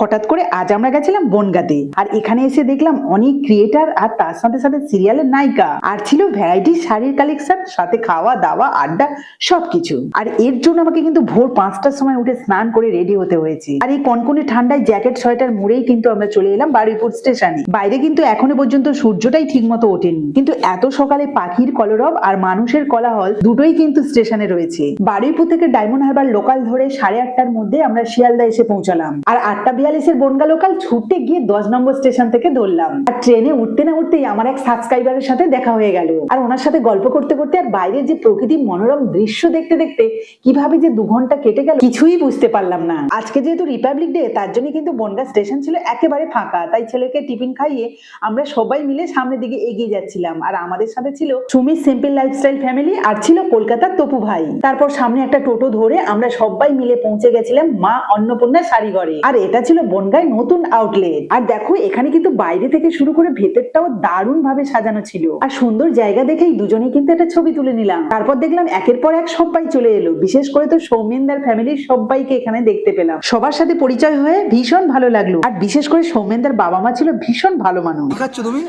হঠাৎ করে আজ আমরা গেছিলাম বনগাঁতে, আর এখানে এসে দেখলাম অনেক ক্রিয়েটার আর তার সাথে সাথে সিরিয়ালের নায়িকা, আর ছিল ভ্যারাইটি শাড়ির কালেকশন, সাথে খাওয়া দাওয়া আড্ডা সবকিছু। আর এর জন্য আমাকে কিন্তু ভোর 5টার সময় উঠে স্নান করে রেডি হতে হয়েছে। আর এই কনকনে ঠান্ডায় জ্যাকেট সোয়েটার মুড়েই কিন্তু আমরা চলে এলাম বারুইপুর স্টেশনে। বাইরে কিন্তু এখনো পর্যন্ত সূর্যটাই ঠিক মতো ওঠেনি, কিন্তু এত সকালে পাখির কলরব আর মানুষের কোলাহল দুটোই কিন্তু স্টেশনে রয়েছে। বারুইপুর থেকে ডায়মন্ড হারবার লোকাল ধরে 8:30টার মধ্যে আমরা শিয়ালদা এসে পৌঁছালাম, আর 8:42-এর বনগা লোকাল ছুটে গিয়ে 10 নম্বর স্টেশন থেকে ধরলাম। আর ট্রেনে উঠতে না উঠতেই আমার এক সাবস্ক্রাইবারের সাথে দেখা হয়ে গেল, আর ওনার সাথে গল্প করতে করতে আর বাইরের যে প্রকৃতির মনোরম দৃশ্য দেখতে দেখতে কিভাবে যে 2 ঘন্টা কেটে গেল কিছুই বুঝতে পারলাম না। আজকে যেহেতু রিপাবলিক ডে, তার জন্য কিন্তু বনগা স্টেশন ছিল একেবারে ফাঁকা, তাই ছেলেকে টিফিন খাইয়ে আমরা সবাই মিলে সামনের দিকে এগিয়ে যাচ্ছিলাম। আর আমাদের সাথে ছিল সুমির সিম্পল লাইফস্টাইল ফ্যামিলি, আর ছিল কলকাতার তপু ভাই। তারপর সামনে একটা টোটো ধরে আমরা সবাই মিলে পৌঁছে গেছিলাম মা অন্নপূর্ণা শাড়িঘরে, আর এটা ছিল বনগাঁয় নতুন আউটলেট। আর দেখো এখানে কিন্তু বাইরে থেকে শুরু করে ভেতরটাও দারুণ ভাবে সাজানো ছিল, আর সুন্দর জায়গা দেখেই দুজনেই কিন্তু একটা ছবি তুলে নিলাম। তারপর দেখলাম একের পর এক সবাই চলে এলো, বিশেষ করে তো সৌমেনদার ফ্যামিলির সবাইকে এখানে দেখতে পেলাম। সবার সাথে পরিচয় হয়ে ভীষণ ভালো লাগলো, আর বিশেষ করে সৌমেনদার বাবা মা ছিল ভীষণ ভালো মানুষ। কি খাচ্ছ তুমি?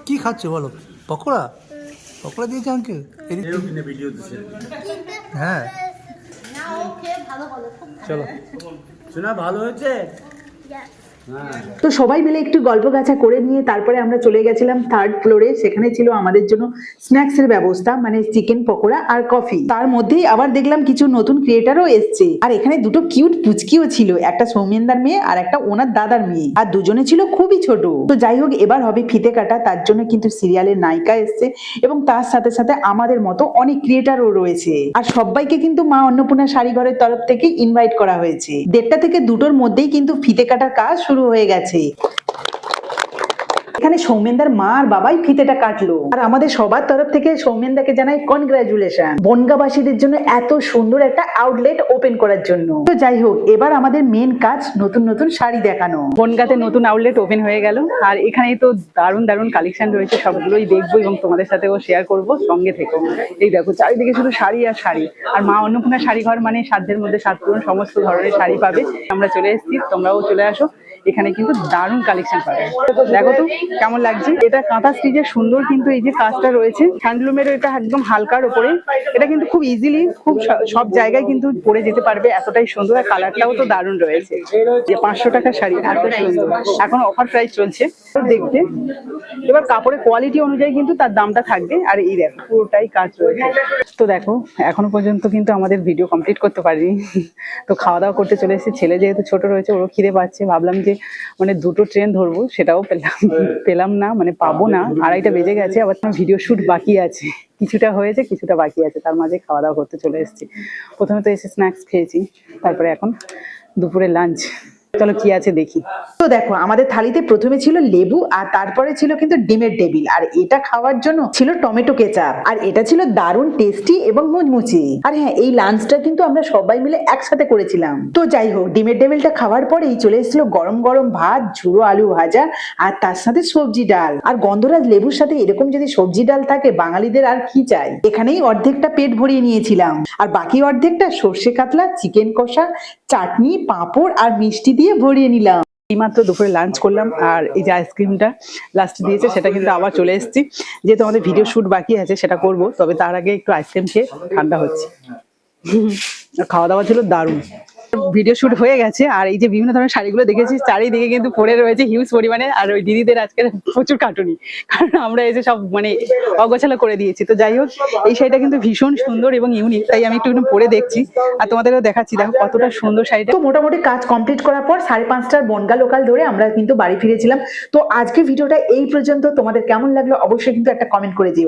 কি খাচ্ছ বলো? পকোড়া? পকোড়া দিয়েছে আঙ্কেল? হ্যাঁ চলো শোনা ভালো হয়েছে। তো সবাই মিলে একটু গল্প গাছা করে নিয়ে তারপরে আমরা চলে গেছিলাম 3rd ফ্লোরে। সেখানে ছিল আমাদের জন্য স্ন্যাক্স এর ব্যবস্থা, মানে চিকেন পকোড়া আর কফি। তার মধ্যেই আবার দেখলাম কিছু নতুন ক্রিয়েটারও এসছে, আর এখানে দুটো কিউট পুচকিও ছিল, একটা সৌমেনদার মেয়ে আর একটা ওনার দাদার মেয়ে, আর দুজনে ছিল খুবই ছোট। তো যাই হোক, এবার হবে ফিতে কাটা, তার জন্য কিন্তু সিরিয়ালের নায়িকা এসছে এবং তার সাথে সাথে আমাদের মতো অনেক ক্রিয়েটারও রয়েছে। আর সবাইকে কিন্তু মা অন্নপূর্ণা শাড়িঘরের তরফ থেকে ইনভাইট করা হয়েছে। 1:30 থেকে 2টোর মধ্যেই কিন্তু ফিতে কাটার কাজ শুরু হয়ে গেছে। এখানে সৌমেনদার মা আর বাবাই ফিতেটা কাটলো, আর আমাদের সবার তরফ থেকে সৌমেনদাকে জানাই কনগ্রাচুলেশন বনগাবাসীদের জন্য এত সুন্দর একটা আউটলেট ওপেন করার জন্য। তো যাই হোক, এবার আমাদের মেন কাজ নতুন নতুন শাড়ি দেখানো। বনগাতে নতুন আউটলেট ওপেন হয়ে গেল, আর এখানে তো দারুণ দারুণ কালেকশন রয়েছে, সবগুলোই দেখবো এবং তোমাদের সাথেও শেয়ার করব, সঙ্গে থেকো। এই দেখো চারিদিকে শুধু শাড়ি আর শাড়ি, আর মা অন্নপূর্ণা শাড়িঘর মানে সাধ্যের মধ্যে সাত পূরণ, সমস্ত ধরনের শাড়ি পাবে। আমরা চলে এসেছি, তোমরাও চলে আসো, এখানে কিন্তু দারুণ কালেকশন পাবে। দেখো তো কেমন লাগছে। এটা কাঁথা স্টিচের সুন্দর কিন্তু এই যে কাজটা রয়েছে, হ্যান্ডলুমের, এটা একদম হালকার উপরে। এটা কিন্তু খুব ইজিলি খুব সব জায়গায় কিন্তু পরে যেতে পারবে, এতটাই সুন্দর। আর কালারটাও তো দারুণ রয়েছে। যে 500 টাকার শাড়ি এত সুন্দর, এখন অফার প্রাইস চলছে দেখতে। এবার কাপড়ের কোয়ালিটি অনুযায়ী কিন্তু তার দামটা থাকবে। আর এই দেখো পুরোটাই কাজ রয়েছে। তো দেখো এখনো পর্যন্ত কিন্তু আমাদের ভিডিও কমপ্লিট করতে পারিনি, তো খাওয়া দাওয়া করতে চলে এসেছি। ছেলে যেহেতু ছোট রয়েছে, ওরও খিদে পাচ্ছে, ভাবলাম যে মানে 2টো ট্রেন ধরবো, সেটাও পেলাম না, মানে পাবো না। 2:30 বেজে গেছে, আবার ভিডিও শুট বাকি আছে, কিছুটা হয়েছে কিছুটা বাকি আছে, তার মাঝে খাওয়া দাওয়া করতে চলে এসেছি। প্রথমে তো এসে স্ন্যাক্স খেয়েছি, তারপরে এখন দুপুরে লাঞ্চ। চলো কি আছে দেখি। তো দেখো আমাদের থালিতে প্রথমে ছিল লেবু, আর তারপরে ছিল কিন্তু ডিমের টেবিল, আর এটা খাওয়ার জন্য ছিল টমেটো কেচাপ, আর এটা ছিল দারুণ টেস্টি এবং মুচমুচে। আর হ্যাঁ, এই লাঞ্চটা কিন্তু আমরা সবাই মিলে একসাথে করেছিলাম। তো যাই হোক, ডিমের টেবিলটা খাওয়ার পরেই চলে এসেছিল গরম গরম ভাত, ঝুড়ো আলু ভাজা, আর তার সাথে সবজি ডাল। আর গন্ধরাজ লেবুর সাথে এরকম যদি সবজি ডাল থাকে, বাঙালিদের আর কি চাই। এখানেই অর্ধেকটা পেট ভরিয়ে নিয়েছিলাম, আর বাকি অর্ধেকটা সর্ষে কাতলা, চিকেন কষা, চাটনি, পাঁপড় আর মিষ্টি দিয়ে ভরিয়ে নিলাম। এইমাত্র দুপুরে লাঞ্চ করলাম, আর এই যে আইসক্রিমটা লাস্টে দিয়েছে সেটা কিন্তু আবার চলে এসেছি। যেহেতু আমাদের ভিডিও শুট বাকি আছে, সেটা করব, তবে তার আগে একটু আইসক্রিম খেয়ে ঠান্ডা হচ্ছে। খাওয়া দাওয়া ছিল দারুণ। ভিডিও শুট হয়ে গেছে, আর এই যে বিভিন্ন ধরনের শাড়িগুলো দেখেছি চারিদিকে কিন্তু পড়ে রয়েছে হিউজ পরিমাণে। আর ওই দিদিদের আজকে প্রচুর কাটুনি, কারণ আমরা এসে সব মানে অগোছালো করে দিয়েছি। তো যাই হোক, এই শাড়িটা কিন্তু ভীষণ সুন্দর এবং ইউনিক, তাই আমি একটু পরে দেখছি আর তোমাদেরও দেখাচ্ছি। দেখো কতটা সুন্দর শাড়িটা। তো মোটামুটি কাজ কমপ্লিট করার পর 5:30টার বনগা লোকাল ধরে আমরা কিন্তু বাড়ি ফিরেছিলাম। তো আজকে ভিডিওটা এই পর্যন্ত। তোমাদের কেমন লাগলো অবশ্যই কিন্তু একটা কমেন্ট করে দিও।